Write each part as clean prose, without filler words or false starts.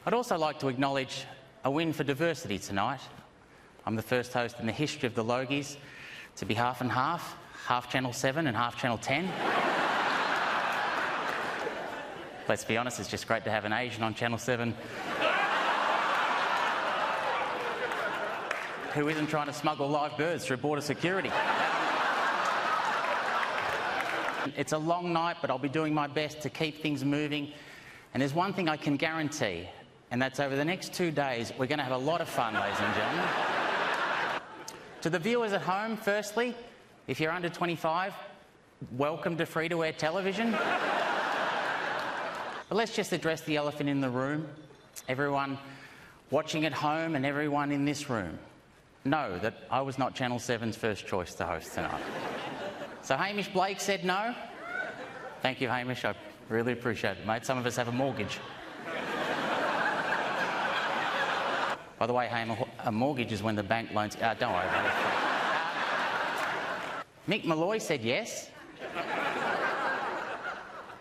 I'd also like to acknowledge a win for diversity tonight. I'm the first host in the history of the Logies to be half and half Channel 7 and half Channel 10. Let's be honest, it's just great to have an Asian on Channel 7 who isn't trying to smuggle live birds through border security. It's a long night, but I'll be doing my best to keep things moving. And there's one thing I can guarantee, and that's over the next 2 days, we're going to have a lot of fun, ladies and gentlemen. To the viewers at home, firstly, if you're under 25, welcome to free-to-air television. But let's just address the elephant in the room. Everyone watching at home and everyone in this room know that I was not Channel 7's first choice to host tonight. So Hamish Blake said no. Thank you, Hamish. I really appreciate it, mate. Some of us have a mortgage. By the way, a mortgage is when the bank loans... don't worry about it. Mick Malloy said yes.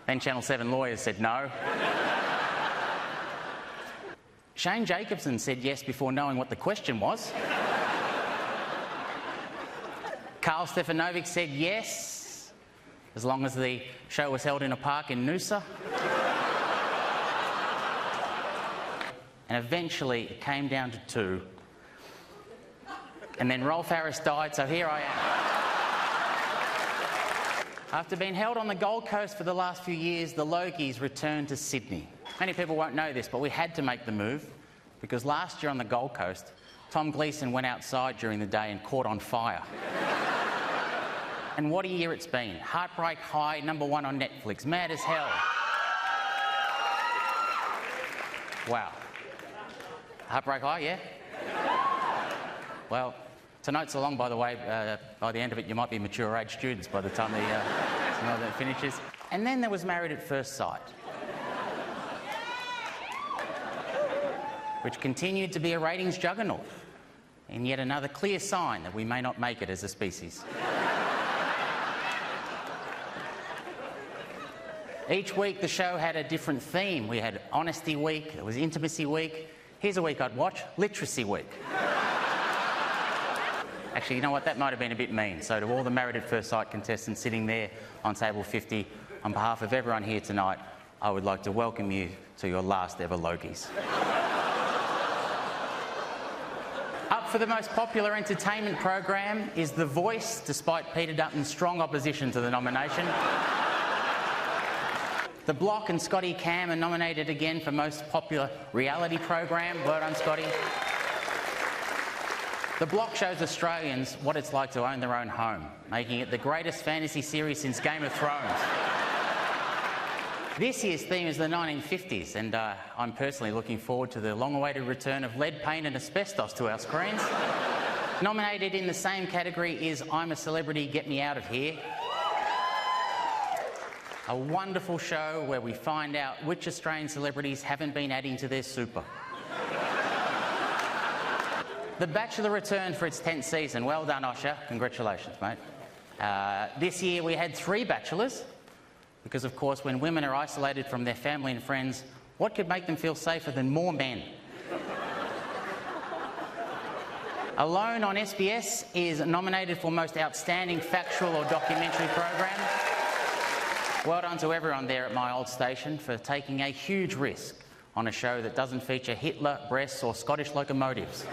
Then Channel 7 lawyers said no. Shane Jacobson said yes before knowing what the question was. Carl Stefanovic said yes, as long as the show was held in a park in Noosa. And eventually it came down to 2. And then Rolf Harris died, so here I am. After being held on the Gold Coast for the last few years, the Logies returned to Sydney. Many people won't know this, but we had to make the move because last year on the Gold Coast, Tom Gleeson went outside during the day and caught on fire. And what a year it's been. Heartbreak High, #1 on Netflix. Mad as hell. Wow. Heartbreak High, yeah? Well, tonight's along, by the way. By the end of it, you might be mature age students by the time that finishes. And then there was Married at First Sight, which continued to be a ratings juggernaut, and yet another clear sign that we may not make it as a species. Each week the show had a different theme. We had Honesty Week, there was Intimacy Week. Here's a week I'd watch, Literacy Week. Actually, you know what, that might have been a bit mean. So to all the Married at First Sight contestants sitting there on table 50, on behalf of everyone here tonight, I would like to welcome you to your last ever Logies. Up for the most popular entertainment program is The Voice, despite Peter Dutton's strong opposition to the nomination. The Block and Scotty Cam are nominated again for most popular reality program. Well done, Scotty. The Block shows Australians what it's like to own their own home, making it the greatest fantasy series since Game of Thrones. This year's theme is the 1950s, and I'm personally looking forward to the long-awaited return of lead paint and asbestos to our screens. Nominated in the same category is I'm a Celebrity, Get Me Out of Here. A wonderful show where we find out which Australian celebrities haven't been adding to their super. The Bachelor returned for its 10th season. Well done, Osher. Congratulations, mate. This year we had 3 bachelors because, of course, when women are isolated from their family and friends, what could make them feel safer than more men? Alone on SBS is nominated for Most Outstanding Factual or Documentary Program. Well done to everyone there at my old station for taking a huge risk on a show that doesn't feature Hitler, breasts or Scottish locomotives.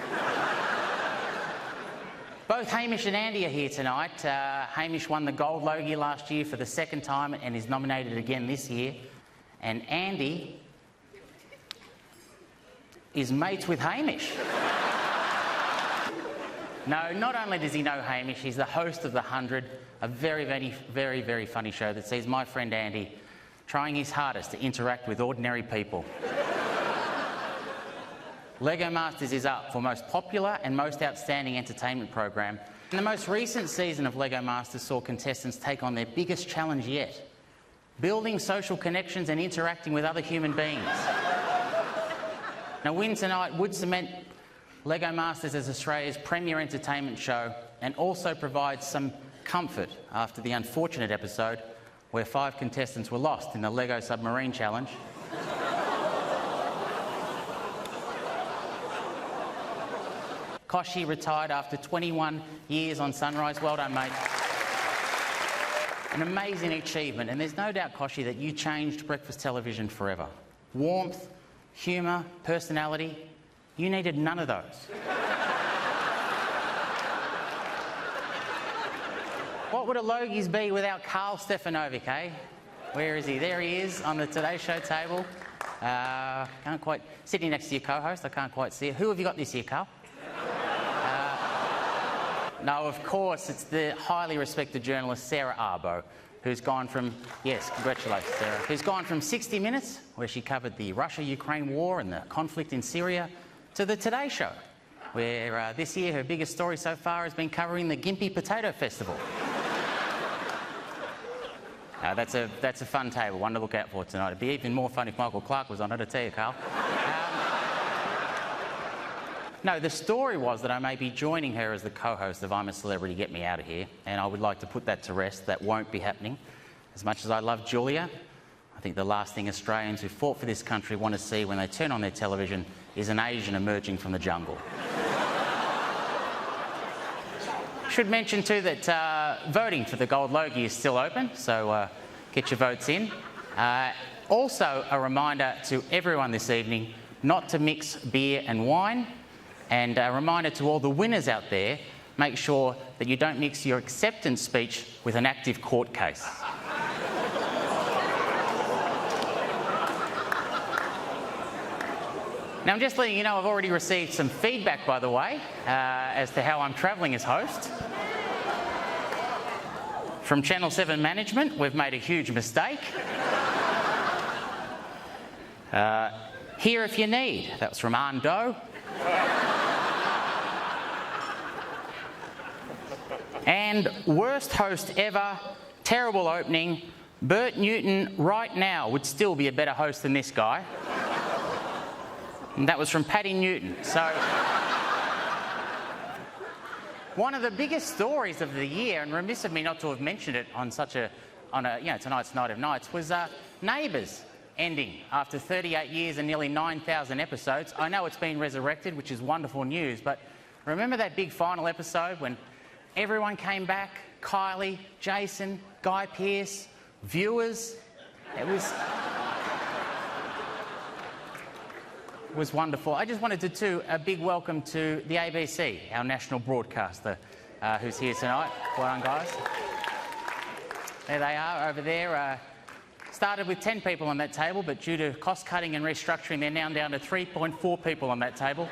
Both Hamish and Andy are here tonight. Hamish won the Gold Logie last year for the 2nd time and is nominated again this year. And Andy is mates with Hamish. No, not only does he know Hamish, he's the host of The 100, a very, very, very, very funny show that sees my friend Andy trying his hardest to interact with ordinary people. Lego Masters is up for most popular and most outstanding entertainment program. And the most recent season of Lego Masters saw contestants take on their biggest challenge yet, building social connections and interacting with other human beings. Now, win tonight would cement Lego Masters as Australia's premier entertainment show and also provide some comfort after the unfortunate episode where 5 contestants were lost in the Lego Submarine Challenge. Koshi retired after 21 years on Sunrise. Well done, mate. An amazing achievement, and there's no doubt, Koshi, that you changed breakfast television forever. Warmth, humour, personality, you needed none of those. What would a Logies be without Carl Stefanovic, eh? Where is he? There he is on the Today Show table. Can't quite... Sitting next to your co-host, I can't quite see it. Who have you got this year, Carl? No, of course, it's the highly respected journalist Sarah Arbo, who's gone from... Yes, congratulations, Sarah. Who's gone from 60 Minutes, where she covered the Russia-Ukraine war and the conflict in Syria, to the Today Show, where this year her biggest story so far has been covering the Gympie Potato Festival. That's a fun table, one to look out for tonight. It'd be even more fun if Michael Clark was on it, I tell you, Carl. No, the story was that I may be joining her as the co-host of I'm a Celebrity, Get Me Out of Here, and I would like to put that to rest. That won't be happening. As much as I love Julia, I think the last thing Australians who fought for this country want to see when they turn on their television is an Asian emerging from the jungle. Should mention too that voting for the Gold Logie is still open, so get your votes in. Also, a reminder to everyone this evening not to mix beer and wine. And a reminder to all the winners out there, make sure that you don't mix your acceptance speech with an active court case. Now, I'm just letting you know I've already received some feedback, by the way, as to how I'm travelling as host. From Channel 7 management, we've made a huge mistake. Here if you need. That was from Ando. And worst host ever, terrible opening, Bert Newton right now would still be a better host than this guy. And that was from Paddy Newton. So, one of the biggest stories of the year, and remiss of me not to have mentioned it on tonight's Night of Nights, was Neighbours ending after 38 years and nearly 9,000 episodes. I know it's been resurrected, which is wonderful news, but remember that big final episode when everyone came back? Kylie, Jason, Guy Pearce, viewers. It was wonderful. I just wanted to do a big welcome to the ABC, our national broadcaster, who's here tonight. Well done, guys. There they are over there. Started with 10 people on that table, but due to cost cutting and restructuring, they're now down to 3.4 people on that table.